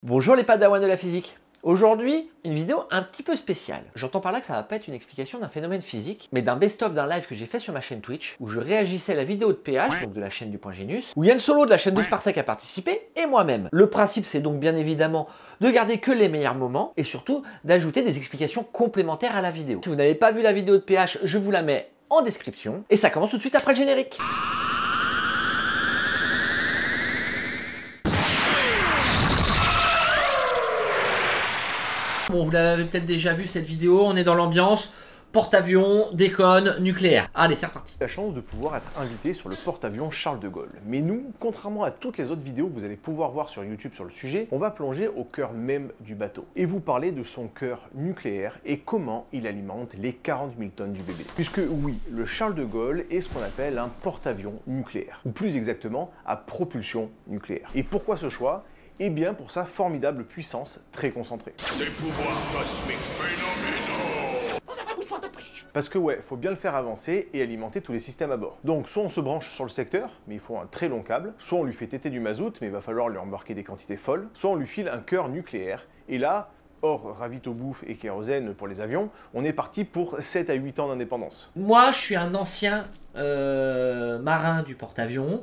Bonjour les padawans de la physique. Aujourd'hui, une vidéo un petit peu spéciale. J'entends par là que ça va pas être une explication d'un phénomène physique, mais d'un best-of d'un live que j'ai fait sur ma chaîne Twitch, où je réagissais à la vidéo de PH, donc de la chaîne du Point Génius, où Yann Solo de la chaîne de Sparsec a participé, et moi-même. Le principe, c'est donc bien évidemment de garder que les meilleurs moments, et surtout d'ajouter des explications complémentaires à la vidéo. Si vous n'avez pas vu la vidéo de PH, je vous la mets en description, et ça commence tout de suite après le générique. Bon, vous l'avez peut-être déjà vu cette vidéo, on est dans l'ambiance, porte-avions, déconne, nucléaire. Allez, c'est reparti. La chance de pouvoir être invité sur le porte-avions Charles de Gaulle. Mais nous, contrairement à toutes les autres vidéos que vous allez pouvoir voir sur YouTube sur le sujet, on va plonger au cœur même du bateau et vous parler de son cœur nucléaire et comment il alimente les 40 000 tonnes du bébé. Puisque oui, le Charles de Gaulle est ce qu'on appelle un porte-avions nucléaire, ou plus exactement à propulsion nucléaire. Et pourquoi ce choix ? Eh bien pour sa formidable puissance très concentrée. Des pouvoirs cosmiques phénoménaux. Parce que ouais, faut bien le faire avancer et alimenter tous les systèmes à bord. Donc soit on se branche sur le secteur, mais il faut un très long câble, soit on lui fait téter du mazout, mais il va falloir lui embarquer des quantités folles, soit on lui file un cœur nucléaire, et là, hors ravito-bouffe et kérosène pour les avions, on est parti pour 7 à 8 ans d'indépendance. Moi, je suis un ancien marin du porte-avions,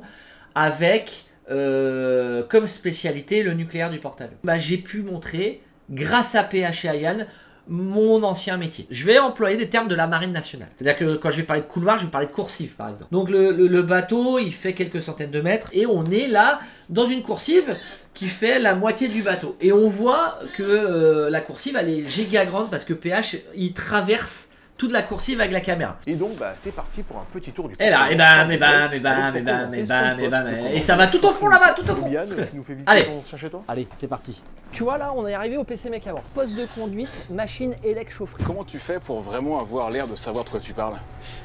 avec comme spécialité le nucléaire du porte-avions. J'ai pu montrer, grâce à PH et à Yann, mon ancien métier. Je vais employer des termes de la marine nationale. C'est-à-dire que quand je vais parler de couloir, je vais parler de coursive par exemple. Donc le bateau, il fait quelques centaines de mètres et on est là dans une coursive qui fait la moitié du bateau. Et on voit que la coursive, elle est giga grande parce que PH, il traverse toute la coursive avec la caméra. Et donc c'est parti pour un petit tour du et là, et ça va tout au fond là-bas, tout au fond. Yann, tu nous fais visiter Allez. ton chien chez toi ? Allez, c'est parti. Tu vois là, on est arrivé au PC mec avant. Poste de conduite, machine élec chaufferie. Comment tu fais pour vraiment avoir l'air de savoir de quoi tu parles?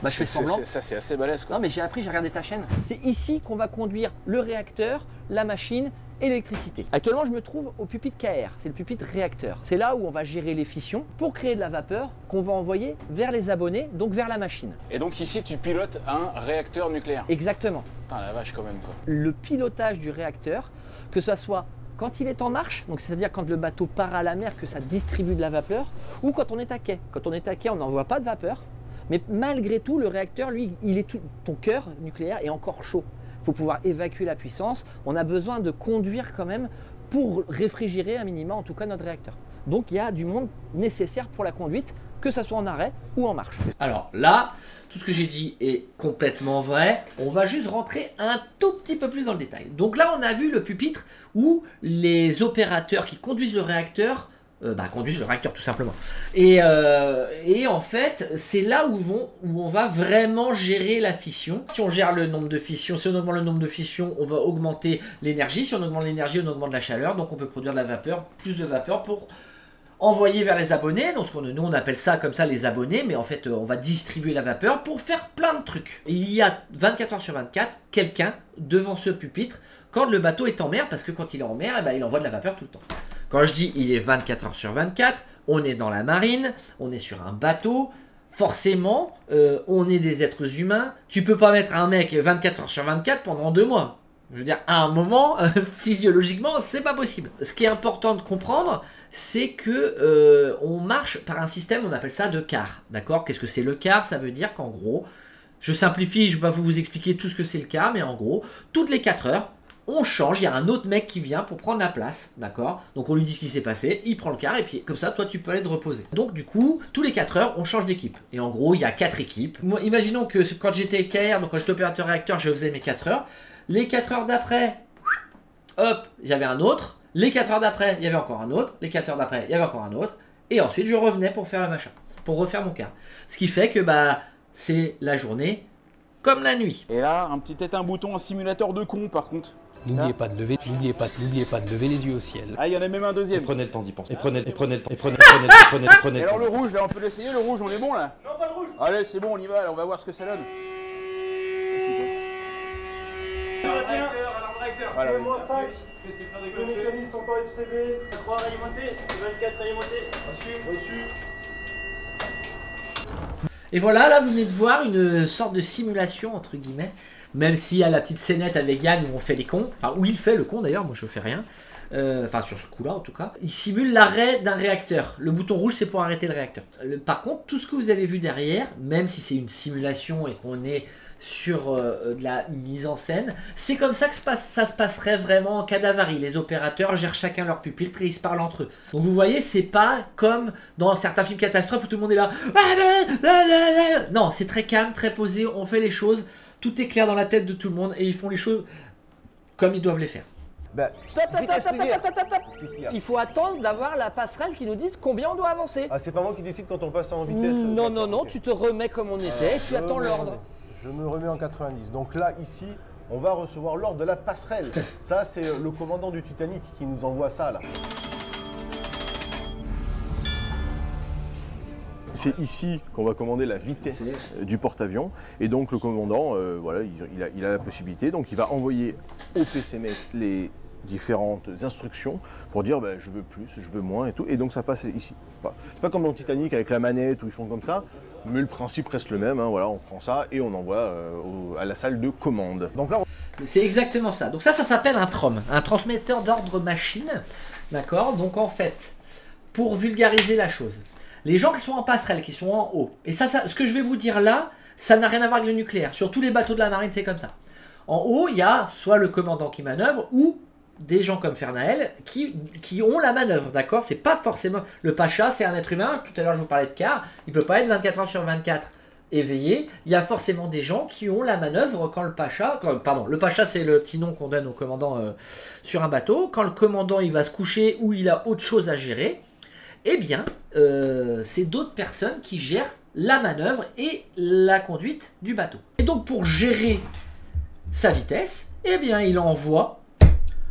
Je fais semblant. Ça c'est assez balèze quoi. Non mais j'ai appris, j'ai regardé ta chaîne. C'est ici qu'on va conduire le réacteur, la machine et l'électricité. Actuellement, je me trouve au pupitre KR, c'est le pupitre réacteur. C'est là où on va gérer les fissions pour créer de la vapeur qu'on va envoyer vers les abonnés, donc vers la machine. Et donc ici tu pilotes un réacteur nucléaire. Exactement. Putain la vache quand même quoi. Le pilotage du réacteur, que ce soit quand il est en marche, donc c'est-à-dire quand le bateau part à la mer, que ça distribue de la vapeur, ou quand on est à quai. Quand on est à quai, on n'envoie pas de vapeur, mais malgré tout, le réacteur, lui, ton cœur nucléaire est encore chaud. Il faut pouvoir évacuer la puissance. On a besoin de conduire quand même pour réfrigérer un minimum, en tout cas, notre réacteur. Donc il y a du monde nécessaire pour la conduite, que ça soit en arrêt ou en marche. Alors là, tout ce que j'ai dit est complètement vrai. On va juste rentrer un tout petit peu plus dans le détail. Donc là, on a vu le pupitre où les opérateurs qui conduisent le réacteur conduisent le réacteur tout simplement. Et en fait, c'est là où on va vraiment gérer la fission. Si on gère le nombre de fissions, si on augmente le nombre de fissions, on va augmenter l'énergie. Si on augmente l'énergie, on augmente la chaleur. Donc on peut produire de la vapeur, plus de vapeur pour envoyer vers les abonnés. Donc nous on appelle ça comme ça les abonnés, mais en fait on va distribuer la vapeur pour faire plein de trucs. Et il y a 24 heures sur 24 quelqu'un devant ce pupitre quand le bateau est en mer, parce que quand il est en mer, il envoie de la vapeur tout le temps. Quand je dis il est 24 heures sur 24, on est dans la marine, on est sur un bateau, forcément, on est des êtres humains. Tu peux pas mettre un mec 24 heures sur 24 pendant 2 mois. Je veux dire, à un moment, physiologiquement, c'est pas possible. Ce qui est important de comprendre, c'est que on marche par un système, on appelle ça de quart. D'accord? Qu'est-ce que c'est le quart? Ça veut dire qu'en gros, je simplifie, je vais pas vous expliquer tout ce que c'est le quart, mais en gros, toutes les 4 heures, on change, il y a un autre mec qui vient pour prendre la place, d'accord? Donc on lui dit ce qui s'est passé, il prend le quart et puis comme ça, toi tu peux aller te reposer. Donc du coup, tous les 4 heures, on change d'équipe. Et en gros, il y a 4 équipes. Moi, imaginons que quand j'étais KR, donc quand j'étais opérateur réacteur, je faisais mes 4 heures. Les 4 heures d'après, hop, j'avais un autre. Les 4 heures d'après, il y avait encore un autre. Les 4 heures d'après, il y avait encore un autre. Et ensuite, je revenais pour faire le machin, pour refaire mon quart. Ce qui fait que c'est la journée comme la nuit. Et là, un bouton en simulateur de con par contre. N'oubliez pas de lever, n'oubliez pas de lever les yeux au ciel. Ah, il y en a même un deuxième. Et prenez le temps d'y penser. Et prenez le temps. Et alors le rouge, là, on peut l'essayer, le rouge, on est bon là? Non, pas le rouge. Allez, c'est bon, on y va, là, on va voir ce que ça donne. Voilà, -5. Les mécanismes sont en FCB. 3 alimentés, 24 alimentés. Reçu. Et voilà, là vous venez de voir une sorte de simulation entre guillemets, même s'il y a la petite scénette avec Yann où on fait les cons, enfin où il fait le con d'ailleurs, moi je fais rien. enfin sur ce coup-là en tout cas, il simule l'arrêt d'un réacteur. Le bouton rouge, c'est pour arrêter le réacteur. Par contre, tout ce que vous avez vu derrière, même si c'est une simulation et qu'on est sur de la mise en scène, c'est comme ça que ça se passerait vraiment en cas d'avarie. Les opérateurs gèrent chacun leur pupitre et ils se parlent entre eux. Donc vous voyez, c'est pas comme dans certains films catastrophes où tout le monde est là. Non, c'est très calme, très posé, on fait les choses, tout est clair dans la tête de tout le monde et ils font les choses comme ils doivent les faire. Stop. Il faut attendre d'avoir la passerelle qui nous dise combien on doit avancer. Ah, c'est pas moi qui décide quand on passe en vitesse. Non, tu te remets comme on était et tu attends l'ordre. Je me remets en 90. Donc là, ici, on va recevoir l'ordre de la passerelle. Ça, c'est le commandant du Titanic qui nous envoie ça, là. C'est ici qu'on va commander la vitesse du porte-avions. Et donc, le commandant, voilà, il a la possibilité. Donc, il va envoyer au PCMec les différentes instructions pour dire bah, je veux plus, je veux moins et tout. Et donc, ça passe ici. C'est pas comme dans le Titanic avec la manette où ils font comme ça. Mais le principe reste le même, hein, voilà, on prend ça et on envoie à la salle de commande. Donc là, c'est exactement ça. Donc ça s'appelle un TROM, un transmetteur d'ordre machine. D'accord? Donc en fait, pour vulgariser la chose, les gens qui sont en passerelle, qui sont en haut, et ça ce que je vais vous dire là, ça n'a rien à voir avec le nucléaire. Sur tous les bateaux de la marine, c'est comme ça. En haut, il y a soit le commandant qui manœuvre, ou des gens comme Fernael qui ont la manœuvre, d'accord? C'est pas forcément... Le Pacha, c'est un être humain. Tout à l'heure, je vous parlais de Car. Il peut pas être 24 heures sur 24 éveillé. Il y a forcément des gens qui ont la manœuvre quand le Pacha... Pardon, le Pacha, c'est le petit nom qu'on donne au commandant sur un bateau. Quand le commandant, il va se coucher ou il a autre chose à gérer, eh bien, c'est d'autres personnes qui gèrent la manœuvre et la conduite du bateau. Et donc, pour gérer sa vitesse, eh bien, il envoie...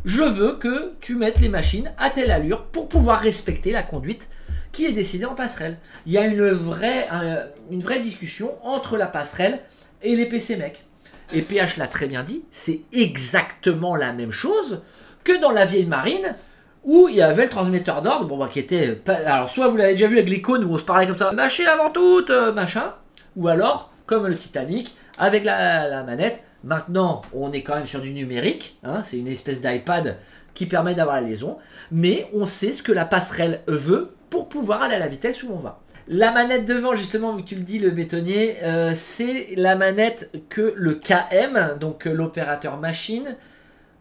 Je veux que tu mettes les machines à telle allure pour pouvoir respecter la conduite qui est décidée en passerelle. Il y a une vraie discussion entre la passerelle et les PCMec. Et PH l'a très bien dit, c'est exactement la même chose que dans la vieille marine où il y avait le transmetteur d'ordre, bon, bah, qui était... Alors, soit vous l'avez déjà vu avec les cônes où on se parlait comme ça, machine avant toute, machin, ou alors, comme le Titanic, avec la manette. Maintenant, on est quand même sur du numérique, hein, c'est une espèce d'iPad qui permet d'avoir la liaison, mais on sait ce que la passerelle veut pour pouvoir aller à la vitesse où on va. La manette devant, justement, vu que tu le dis, le bétonnier, c'est la manette que le KM, donc l'opérateur machine,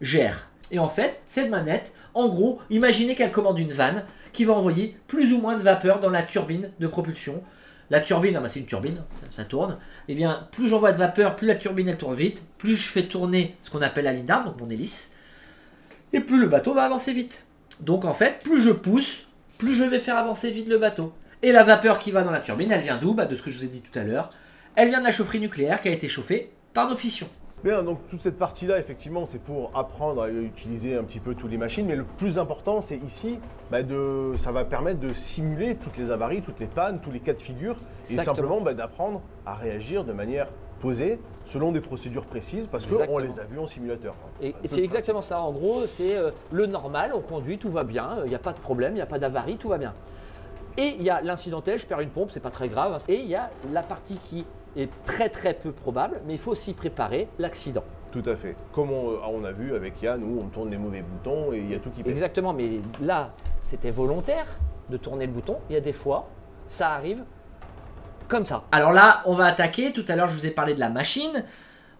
gère. Et en fait, cette manette, en gros, imaginez qu'elle commande une vanne qui va envoyer plus ou moins de vapeur dans la turbine de propulsion. La turbine, ah bah c'est une turbine, ça tourne. Eh bien, plus j'envoie de vapeur, plus la turbine elle tourne vite, plus je fais tourner ce qu'on appelle la ligne d'arme, donc mon hélice, et plus le bateau va avancer vite. Donc en fait, plus je pousse, plus je vais faire avancer vite le bateau. Et la vapeur qui va dans la turbine, elle vient d'où? Bah, de ce que je vous ai dit tout à l'heure. Elle vient de la chaufferie nucléaire qui a été chauffée par nos fissions. Bien, donc toute cette partie-là, effectivement, c'est pour apprendre à utiliser un petit peu toutes les machines, mais le plus important, c'est ici, bah, ça va permettre de simuler toutes les avaries, toutes les pannes, tous les cas de figure, et simplement bah, d'apprendre à réagir de manière posée, selon des procédures précises, parce qu'on les a vues en simulateur. Et c'est exactement ça, en gros, c'est le normal, on conduit, tout va bien, il n'y a pas de problème, il n'y a pas d'avarie, tout va bien. Et il y a l'incidentel, je perds une pompe, c'est pas très grave, hein. Et il y a la partie qui est très peu probable, mais il faut aussi préparer l'accident. Tout à fait. Comme on a vu avec Yann, où on tourne les mauvais boutons et il y a tout qui pète. Exactement, mais là, c'était volontaire de tourner le bouton. Il y a des fois, ça arrive comme ça. Alors là, on va attaquer. Tout à l'heure, je vous ai parlé de la machine.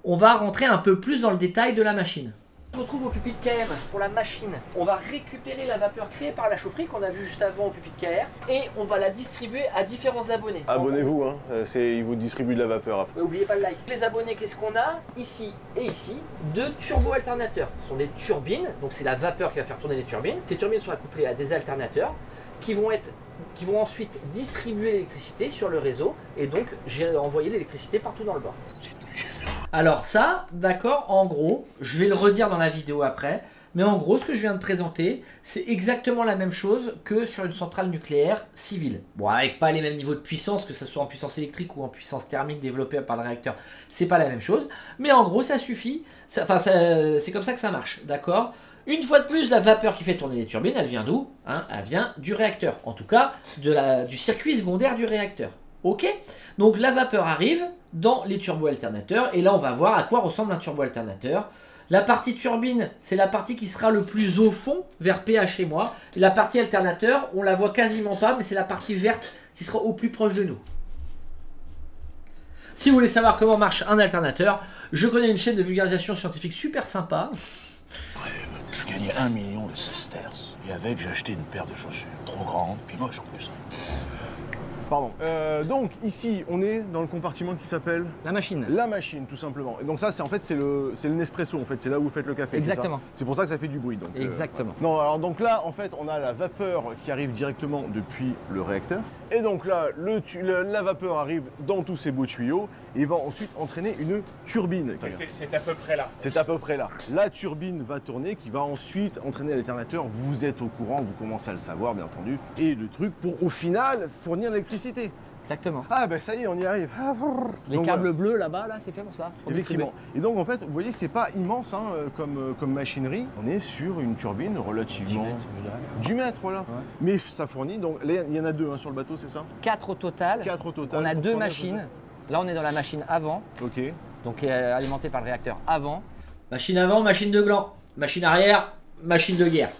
On va rentrer un peu plus dans le détail de la machine. On se retrouve au pupitre KR pour la machine. On va récupérer la vapeur créée par la chaufferie qu'on a vu juste avant au pupitre KR et on va la distribuer à différents abonnés. Abonnez-vous, hein, ils vous distribuent de la vapeur après. N'oubliez pas le like. Les abonnés, qu'est-ce qu'on a? Ici et ici, deux turbo-alternateurs. Ce sont des turbines, donc c'est la vapeur qui va faire tourner les turbines. Ces turbines sont accouplées à des alternateurs qui vont ensuite distribuer l'électricité sur le réseau et donc j'ai envoyé l'électricité partout dans le bord. Alors ça, d'accord, en gros, je vais le redire dans la vidéo après, mais en gros, ce que je viens de présenter, c'est exactement la même chose que sur une centrale nucléaire civile. Bon, avec pas les mêmes niveaux de puissance, que ce soit en puissance électrique ou en puissance thermique développée par le réacteur, c'est pas la même chose, mais en gros, ça suffit, c'est comme ça que ça marche, d'accord? Une fois de plus, la vapeur qui fait tourner les turbines, elle vient d'où? Elle vient du réacteur, en tout cas du circuit secondaire du réacteur. Ok? Donc la vapeur arrive dans les turbo-alternateurs et là on va voir à quoi ressemble un turbo-alternateur. La partie turbine, c'est la partie qui sera le plus au fond, vers PA chez moi. Et la partie alternateur, on la voit quasiment pas, mais c'est la partie verte qui sera au plus proche de nous. Si vous voulez savoir comment marche un alternateur, je connais une chaîne de vulgarisation scientifique super sympa. Ouais, je gagnais 1 million de sesterces. Et avec, j'ai acheté une paire de chaussures. Trop grande, puis moche en plus. Pardon. Donc ici, on est dans le compartiment qui s'appelle La machine. la machine, tout simplement. Et donc ça, c'est en fait c'est le Nespresso. En fait, c'est là où vous faites le café. Exactement. C'est pour ça que ça fait du bruit. Donc, Exactement. voilà. Non, alors donc là, en fait, on a la vapeur qui arrive directement depuis le réacteur. Et donc là, la vapeur arrive dans tous ces beaux tuyaux et va ensuite entraîner une turbine. C'est à peu près là. C'est à peu près là. La turbine va tourner qui va ensuite entraîner l'alternateur. Vous êtes au courant, vous commencez à le savoir, bien entendu. Et le truc pour, au final, fournir l'électricité. Exactement. Ah ben ça y est, on y arrive. Les Donc, câbles voilà. bleus là-bas, là, c'est fait pour ça. Pour Effectivement. Et donc en fait, vous voyez que c'est pas immense hein, comme machinerie. On est sur une turbine relativement... 10 mètres, voilà. Ouais. Mais ça fournit, donc là, il y en a 2 hein, sur le bateau, c'est ça? 4 au total. 4 au total. On a 2 machines. Là, on est dans la machine avant. Ok. Donc alimentée par le réacteur avant. Machine avant, machine de gland. Machine arrière, machine de guerre.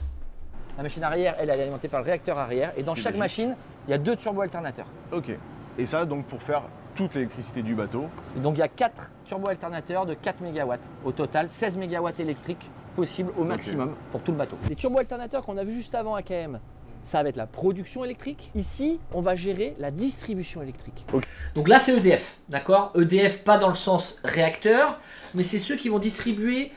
La machine arrière, elle est alimentée par le réacteur arrière. Et dans chaque machine, il y a 2 turbo-alternateurs. Ok. Et ça, donc, pour faire toute l'électricité du bateau. Et donc, il y a 4 turbo-alternateurs de 4 MW. Au total, 16 MW électriques possibles au maximum pour tout le bateau. Les turbo-alternateurs qu'on a vus juste avant à KM, ça va être la production électrique. Ici, on va gérer la distribution électrique. Okay. Donc là, c'est EDF, d'accord? EDF, pas dans le sens réacteur, mais c'est ceux qui vont distribuer,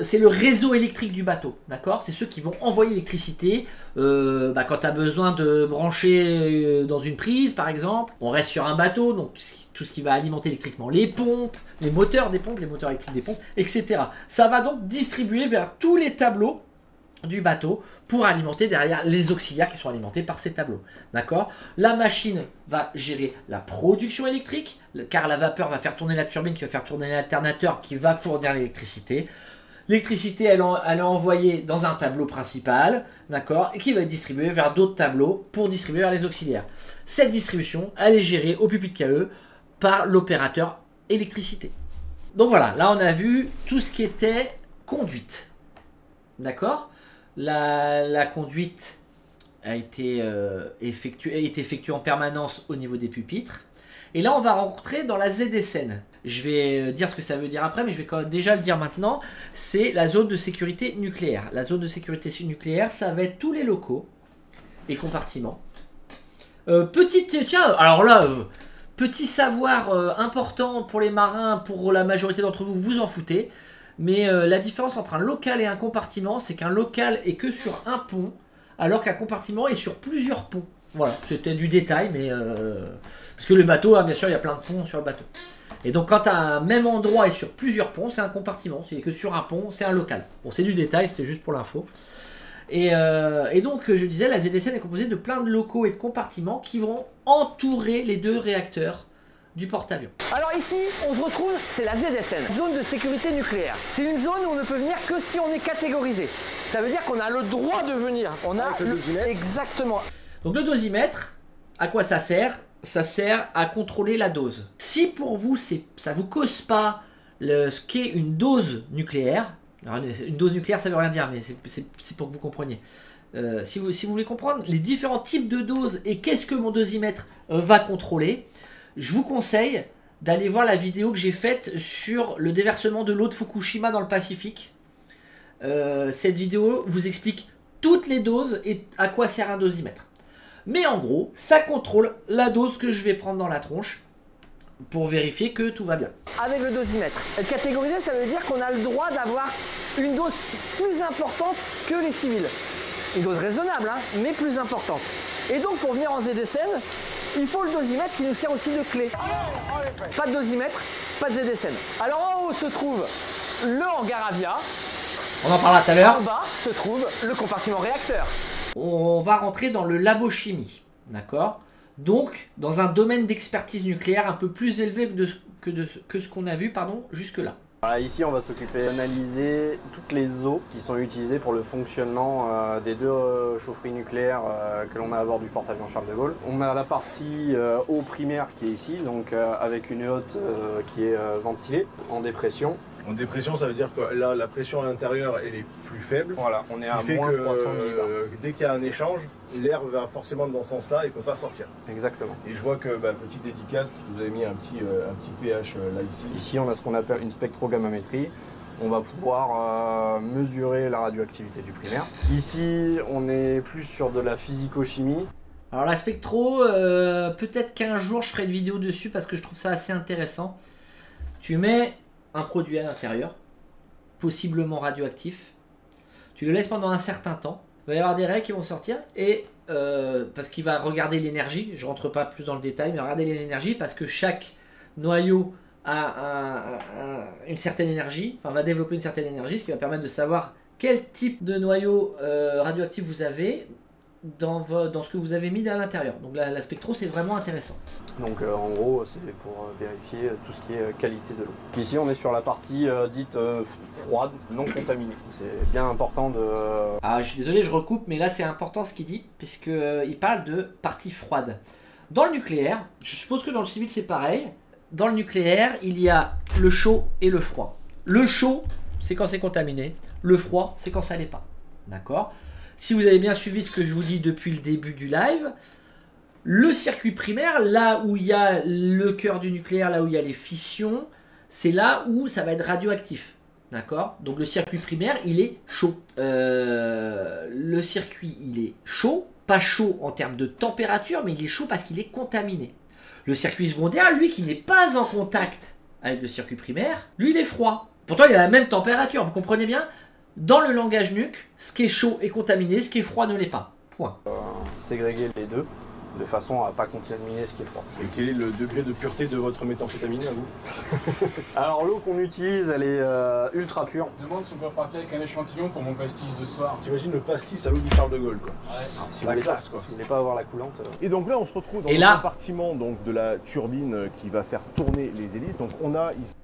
c'est le réseau électrique du bateau, d'accord? C'est ceux qui vont envoyer l'électricité quand tu as besoin de brancher dans une prise, par exemple. On reste sur un bateau, donc tout ce qui va alimenter électriquement les pompes, les moteurs des pompes, les moteurs électriques des pompes, etc. Ça va donc distribuer vers tous les tableaux du bateau pour alimenter derrière les auxiliaires qui sont alimentés par ces tableaux. D'accord? La machine va gérer la production électrique, car la vapeur va faire tourner la turbine, qui va faire tourner l'alternateur, qui va fournir l'électricité. L'électricité, elle est envoyée dans un tableau principal, d'accord, et qui va être distribuée vers d'autres tableaux pour distribuer vers les auxiliaires. Cette distribution, elle est gérée au plus vite KE par l'opérateur électricité. Donc voilà, là on a vu tout ce qui était conduite. D'accord? La conduite a été effectuée en permanence au niveau des pupitres. Et là, on va rentrer dans la ZSN. Je vais dire ce que ça veut dire après, mais je vais quand même déjà le dire maintenant. C'est la zone de sécurité nucléaire. La zone de sécurité nucléaire, ça va être tous les locaux et compartiments. Petit savoir important pour les marins, pour la majorité d'entre vous, vous en foutez. Mais la différence entre un local et un compartiment, c'est qu'un local est que sur un pont, alors qu'un compartiment est sur plusieurs ponts. Voilà, c'était du détail, mais... parce que le bateau, hein, bien sûr, il y a plein de ponts sur le bateau. Et donc, quand un même endroit est sur plusieurs ponts, c'est un compartiment. C'est que sur un pont, c'est un local. Bon, c'est du détail, c'était juste pour l'info. Et donc, je disais, la ZSN est composée de plein de locaux et de compartiments qui vont entourer les 2 réacteurs du porte-avions. Alors ici, on se retrouve, c'est la ZSN, zone de sécurité nucléaire. C'est une zone où on ne peut venir que si on est catégorisé. Ça veut dire qu'on a le droit de venir. On a le dosimètre. Exactement. Donc le dosimètre, à quoi ça sert? Ça sert à contrôler la dose. Si pour vous, ça ne vous cause pas ce qu'est une dose nucléaire, alors, une dose nucléaire ça ne veut rien dire, mais c'est pour que vous compreniez. Si vous voulez comprendre les différents types de doses et qu'est-ce que mon dosimètre va contrôler, je vous conseille d'aller voir la vidéo que j'ai faite sur le déversement de l'eau de Fukushima dans le Pacifique. Cette vidéo vous explique toutes les doses et à quoi sert un dosimètre. Mais en gros, ça contrôle la dose que je vais prendre dans la tronche pour vérifier que tout va bien. Avec le dosimètre. Être catégorisé, ça veut dire qu'on a le droit d'avoir une dose plus importante que les civils. Une dose raisonnable, hein, mais plus importante. Et donc, pour venir en ZSN, il faut le dosimètre qui nous sert aussi de clé. Pas de dosimètre, pas de ZSN. Alors en haut se trouve le hangar Avia. On en parlera tout à l'heure. En bas se trouve le compartiment réacteur. On va rentrer dans le labochimie, d'accord? Donc, dans un domaine d'expertise nucléaire un peu plus élevé que ce qu'on a vu jusque-là. Voilà, ici, on va s'occuper d'analyser toutes les eaux qui sont utilisées pour le fonctionnement des 2 chaufferies nucléaires que l'on a à bord du porte-avions Charles de Gaulle. On a la partie eau primaire qui est ici, donc avec une hotte qui est ventilée en dépression. En dépression, ça veut dire que là, la pression à l'intérieur, elle est plus faible. Voilà, on est à Ce qui fait moins que 300 millibars. dès qu'il y a un échange, l'air va forcément dans ce sens-là et ne peut pas sortir. Exactement. Et je vois que, petite dédicace, puisque vous avez mis un petit pH là ici. Ici, on a ce qu'on appelle une spectrogammamétrie. On va pouvoir mesurer la radioactivité du primaire. Ici, on est plus sur de la physico-chimie. Alors la spectro, peut-être qu'un jour je ferai une vidéo dessus parce que je trouve ça assez intéressant. Tu mets un produit à l'intérieur, possiblement radioactif. Tu le laisses pendant un certain temps. Il va y avoir des raies qui vont sortir et parce qu'il va regarder l'énergie. Je rentre pas plus dans le détail, mais regarder l'énergie parce que chaque noyau a une certaine énergie, enfin va développer une certaine énergie, ce qui va permettre de savoir quel type de noyau radioactif vous avez dans ce que vous avez mis à l'intérieur. Donc la spectro, c'est vraiment intéressant. Donc en gros, c'est pour vérifier tout ce qui est qualité de l'eau. Ici, on est sur la partie dite froide, non contaminée. C'est bien important de... Ah, je suis désolé, je recoupe, mais là c'est important ce qu'il dit, puisqu'il parle de partie froide. Dans le nucléaire, je suppose que dans le civil c'est pareil, dans le nucléaire, il y a le chaud et le froid. Le chaud, c'est quand c'est contaminé. Le froid, c'est quand ça l'est pas. D'accord ? Si vous avez bien suivi ce que je vous dis depuis le début du live, le circuit primaire, là où il y a le cœur du nucléaire, là où il y a les fissions, c'est là où ça va être radioactif. D'accord ? Donc le circuit primaire, il est chaud. Le circuit, il est chaud. Pas chaud en termes de température, mais il est chaud parce qu'il est contaminé. Le circuit secondaire, lui, qui n'est pas en contact avec le circuit primaire, lui, il est froid. Pourtant, il a la même température, vous comprenez bien ? Dans le langage nuc, ce qui est chaud est contaminé, ce qui est froid ne l'est pas. Point. Ségréguer les deux, de façon à ne pas contaminer ce qui est froid. Et quel est le degré de pureté de votre méthamphétamine à vous? Alors l'eau qu'on utilise, elle est ultra pure. Je me demande si on peut repartir avec un échantillon pour mon pastis de ce soir. T'imagines le pastis à l'eau du Charles de Gaulle, quoi. Ouais. Alors, si la vous classe, quoi. Si vous voulez pas avoir la coulante. Et donc là, on se retrouve dans Et le là compartiment donc, de la turbine qui va faire tourner les hélices. Donc on a ici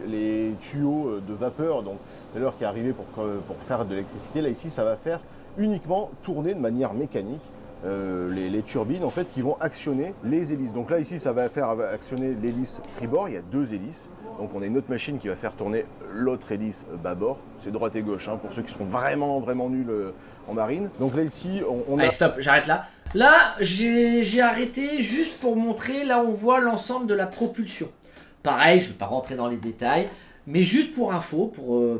les tuyaux de vapeur, donc tout à l'heure qui est arrivé pour faire de l'électricité. Là ici, ça va faire uniquement tourner de manière mécanique les turbines en fait qui vont actionner les hélices. Donc là ici, ça va faire actionner l'hélice tribord. Il y a deux hélices. Donc on a une autre machine qui va faire tourner l'autre hélice bâbord. C'est droite et gauche hein, pour ceux qui sont vraiment nuls en marine. Donc là ici, on a... Allez stop, j'arrête là. Là, j'ai arrêté juste pour montrer, là on voit l'ensemble de la propulsion. Pareil, je ne vais pas rentrer dans les détails, mais juste pour info,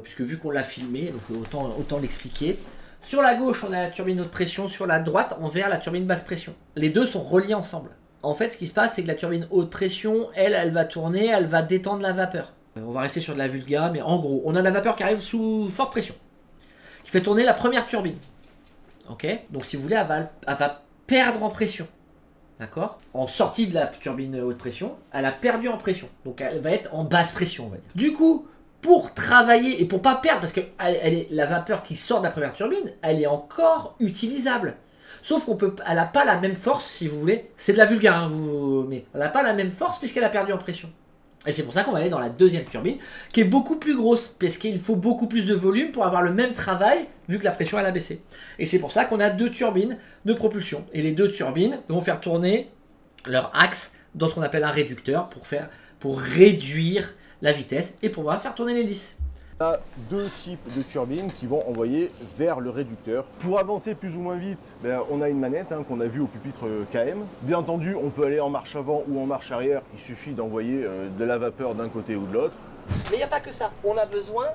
puisque vu qu'on l'a filmé, donc autant l'expliquer. Sur la gauche, on a la turbine haute pression, sur la droite, on verra la turbine basse pression. Les deux sont reliés ensemble. En fait, ce qui se passe, c'est que la turbine haute pression, elle va tourner, elle va détendre la vapeur. On va rester sur de la vulga, mais en gros, on a de la vapeur qui arrive sous forte pression, qui fait tourner la première turbine. Ok ? Donc si vous voulez, elle va perdre en pression. D'accord ? En sortie de la turbine haute pression, elle a perdu en pression. Donc elle va être en basse pression, on va dire. Du coup, pour travailler et pour pas perdre, parce que la vapeur qui sort de la première turbine, elle est encore utilisable. Sauf elle n'a pas la même force, si vous voulez. C'est de la vulgaire, hein, mais elle n'a pas la même force puisqu'elle a perdu en pression. Et c'est pour ça qu'on va aller dans la deuxième turbine, qui est beaucoup plus grosse, parce qu'il faut beaucoup plus de volume pour avoir le même travail, vu que la pression elle a baissé. Et c'est pour ça qu'on a deux turbines de propulsion. Et les deux turbines vont faire tourner leur axe dans ce qu'on appelle un réducteur, pour réduire la vitesse et pour pouvoir faire tourner l'hélice. On a deux types de turbines qui vont envoyer vers le réducteur. Pour avancer plus ou moins vite, on a une manette hein, qu'on a vue au pupitre KM. Bien entendu, on peut aller en marche avant ou en marche arrière. Il suffit d'envoyer de la vapeur d'un côté ou de l'autre. Mais il n'y a pas que ça. On a besoin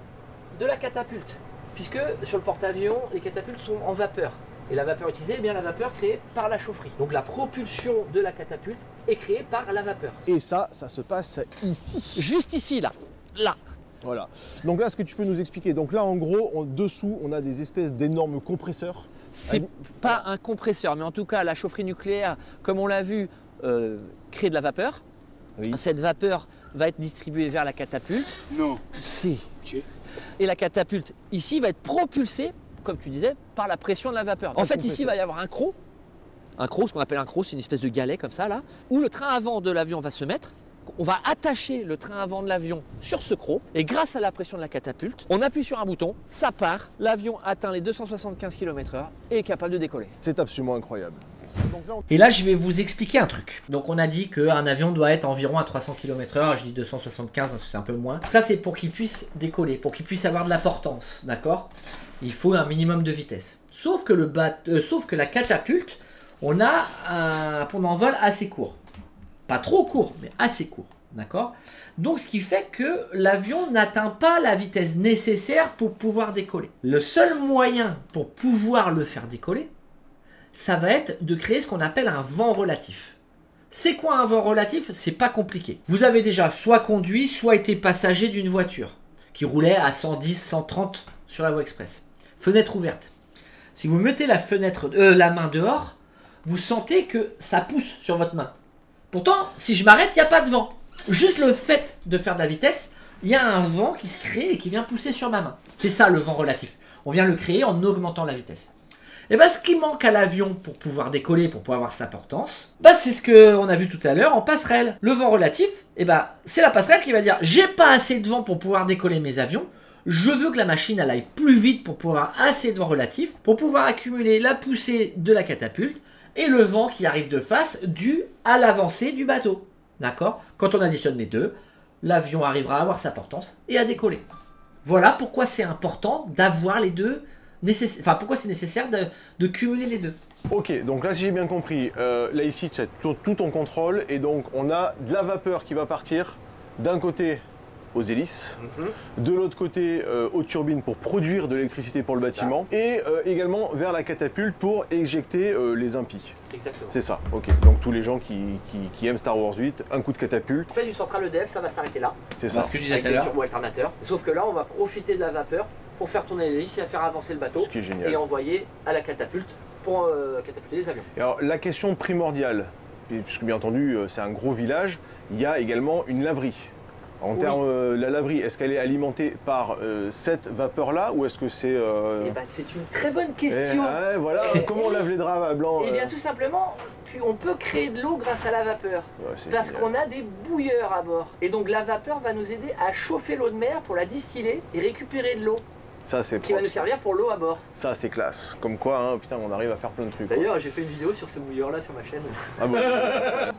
de la catapulte. Puisque sur le porte-avions, les catapultes sont en vapeur. Et la vapeur utilisée est bien la vapeur créée par la chaufferie. Donc la propulsion de la catapulte est créée par la vapeur. Et ça se passe ici. Juste ici, là. Là. Voilà. Donc là, ce que tu peux nous expliquer, donc là en gros, en dessous, on a des espèces d'énormes compresseurs. C'est pas un compresseur, mais en tout cas, la chaufferie nucléaire, comme on l'a vu, crée de la vapeur. Oui. Cette vapeur va être distribuée vers la catapulte. Non. Si. Ok. Et la catapulte, ici, va être propulsée, comme tu disais, par la pression de la vapeur. En fait, ici, il va y avoir un croc. Un croc, ce qu'on appelle un croc, c'est une espèce de galet comme ça, là, où le train avant de l'avion va se mettre. On va attacher le train avant de l'avion sur ce croc et grâce à la pression de la catapulte, on appuie sur un bouton, ça part, l'avion atteint les 275 km/h et est capable de décoller. C'est absolument incroyable. Et là, je vais vous expliquer un truc. Donc, on a dit qu'un avion doit être environ à 300 km/h. Je dis 275, c'est un peu moins. Ça, c'est pour qu'il puisse décoller, pour qu'il puisse avoir de la portance, d'accord? Il faut un minimum de vitesse. Sauf que, la catapulte, on a un pont d'envol assez court. Pas trop court, mais assez court, d'accord? Donc, ce qui fait que l'avion n'atteint pas la vitesse nécessaire pour pouvoir décoller. Le seul moyen pour pouvoir le faire décoller, ça va être de créer ce qu'on appelle un vent relatif. C'est quoi un vent relatif? C'est pas compliqué. Vous avez déjà soit conduit, soit été passager d'une voiture qui roulait à 110, 130 sur la voie express. Fenêtre ouverte. Si vous mettez la main dehors, vous sentez que ça pousse sur votre main. Pourtant, si je m'arrête, il n'y a pas de vent. Juste le fait de faire de la vitesse, il y a un vent qui se crée et qui vient pousser sur ma main. C'est ça le vent relatif. On vient le créer en augmentant la vitesse. Et bien, ce qui manque à l'avion pour pouvoir décoller, pour pouvoir avoir sa portance, c'est ce qu'on a vu tout à l'heure en passerelle. Le vent relatif, c'est la passerelle qui va dire « J'ai pas assez de vent pour pouvoir décoller mes avions, je veux que la machine elle aille plus vite pour pouvoir avoir assez de vent relatif, pour pouvoir accumuler la poussée de la catapulte et le vent qui arrive de face dû à l'avancée du bateau. » D'accord? Quand on additionne les deux, l'avion arrivera à avoir sa portance et à décoller. Voilà pourquoi c'est important d'avoir les deux. Pourquoi c'est nécessaire de cumuler les deux. Ok, donc là si j'ai bien compris, là ici c'est tout en contrôle et donc on a de la vapeur qui va partir d'un côté aux hélices, de l'autre côté aux turbines pour produire de l'électricité pour le bâtiment et également vers la catapulte pour éjecter les impies. Exactement. C'est ça, ok. Donc tous les gens qui aiment Star Wars 8, un coup de catapulte. En fait, du central EDF, ça va s'arrêter là. C'est ça. Ce que je disais tout à l'heure. Turbo alternateur. Sauf que là, on va profiter de la vapeur pour faire tourner l'hélice et faire avancer le bateau. Ce qui est génial. Et envoyer à la catapulte pour catapulter les avions. Et alors la question primordiale, puisque bien entendu c'est un gros village, il y a également une laverie. En termes, la laverie, est-ce qu'elle est alimentée par cette vapeur-là ou est-ce que c'est... c'est une très bonne question. Voilà, comment on lave les draps blancs Eh bien tout simplement, on peut créer de l'eau grâce à la vapeur. Parce qu'on a des bouilleurs à bord. Et donc la vapeur va nous aider à chauffer l'eau de mer pour la distiller et récupérer de l'eau. Ça, c'est qui va nous servir pour l'eau à bord. Ça, c'est classe. Comme quoi, hein, putain, on arrive à faire plein de trucs. D'ailleurs, j'ai fait une vidéo sur ce bouilleur-là sur ma chaîne. Ah bon.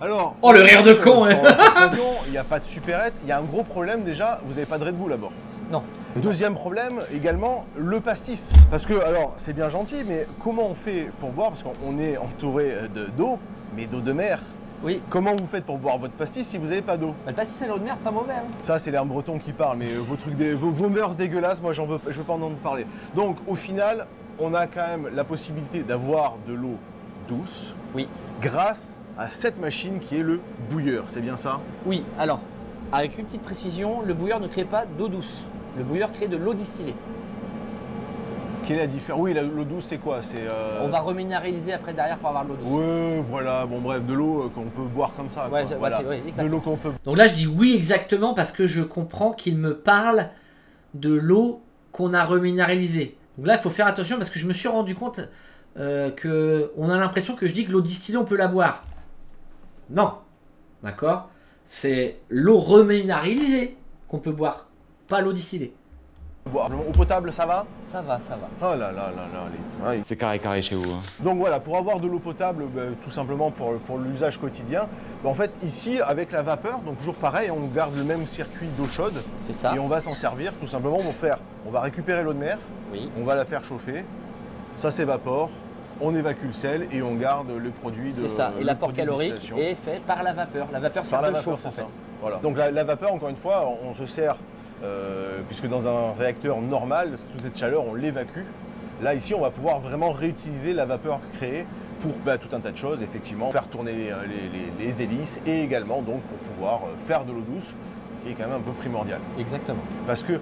Alors, oh, le rire de con il n'y a pas de supérette. Il y a un gros problème déjà, vous n'avez pas de Red Bull à bord. Non. Deuxième problème, également, le pastis. Parce que, alors, c'est bien gentil, mais comment on fait pour boire? Parce qu'on est entouré d'eau, mais d'eau de mer. Oui. Comment vous faites pour boire votre pastis si vous n'avez pas d'eau? Le pastis à l'eau de mer, c'est pas mauvais. Hein. Ça, c'est l'air breton qui parle, mais vos mœurs dégueulasses, moi, je veux pas en entendre parler. Donc, au final, on a quand même la possibilité d'avoir de l'eau douce. Oui. Grâce à cette machine qui est le bouilleur, c'est bien ça? Oui, alors, avec une petite précision, le bouilleur ne crée pas d'eau douce. Le bouilleur crée de l'eau distillée. Quelle est la différence? Oui, l'eau douce, c'est quoi? On va reminéraliser après derrière pour avoir de l'eau douce. Ouais, voilà, bon bref, de l'eau qu'on peut boire comme ça. Ouais, voilà. exactement. De l'eau qu'on peut... Donc là, je dis oui exactement parce que je comprends qu'il me parle de l'eau qu'on a reminéralisée. Donc là, il faut faire attention parce que je me suis rendu compte qu'on a l'impression que je dis que l'eau distillée, on peut la boire. Non, d'accord? C'est l'eau reminéralisée qu'on peut boire, pas l'eau distillée. Eau potable, ça va? Ça va, ça va. Oh là là là là. C'est carré chez vous. Hein. Donc voilà, pour avoir de l'eau potable, tout simplement pour l'usage quotidien, en fait ici avec la vapeur, donc toujours pareil, on garde le même circuit d'eau chaude. C'est ça. Et on va s'en servir tout simplement pour faire, on va récupérer l'eau de mer, on va la faire chauffer, ça s'évapore, on évacue le sel et on garde le produit de... C'est ça, et l'apport calorique est fait par la vapeur. La vapeur, c'est un peu chauffe en fait. Voilà. Donc la vapeur, encore une fois, on se sert... puisque dans un réacteur normal, toute cette chaleur, on l'évacue. Là, ici, on va pouvoir vraiment réutiliser la vapeur créée pour tout un tas de choses, effectivement, faire tourner les hélices et également donc pour pouvoir faire de l'eau douce, qui est quand même un peu primordial. Exactement. Parce que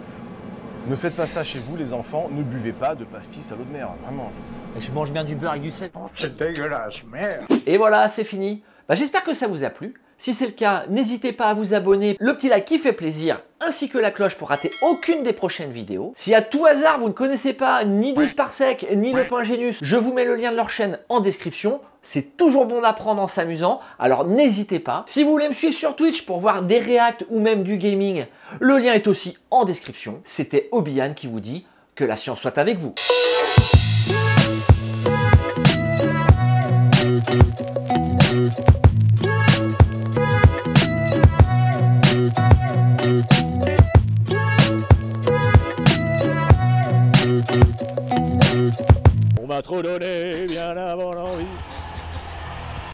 ne faites pas ça chez vous, les enfants, ne buvez pas de pastis à l'eau de mer, vraiment. Et je mange bien du beurre avec du sel. Oh, c'est dégueulasse, merde. Et voilà, c'est fini. J'espère que ça vous a plu. Si c'est le cas, n'hésitez pas à vous abonner, le petit like qui fait plaisir, ainsi que la cloche pour rater aucune des prochaines vidéos. Si à tout hasard vous ne connaissez pas ni 12 par sec, ni le point Genius, je vous mets le lien de leur chaîne en description. C'est toujours bon d'apprendre en s'amusant, alors n'hésitez pas. Si vous voulez me suivre sur Twitch pour voir des reacts ou même du gaming, le lien est aussi en description. C'était Obian qui vous dit que la science soit avec vous. abandonné, bien abandonné.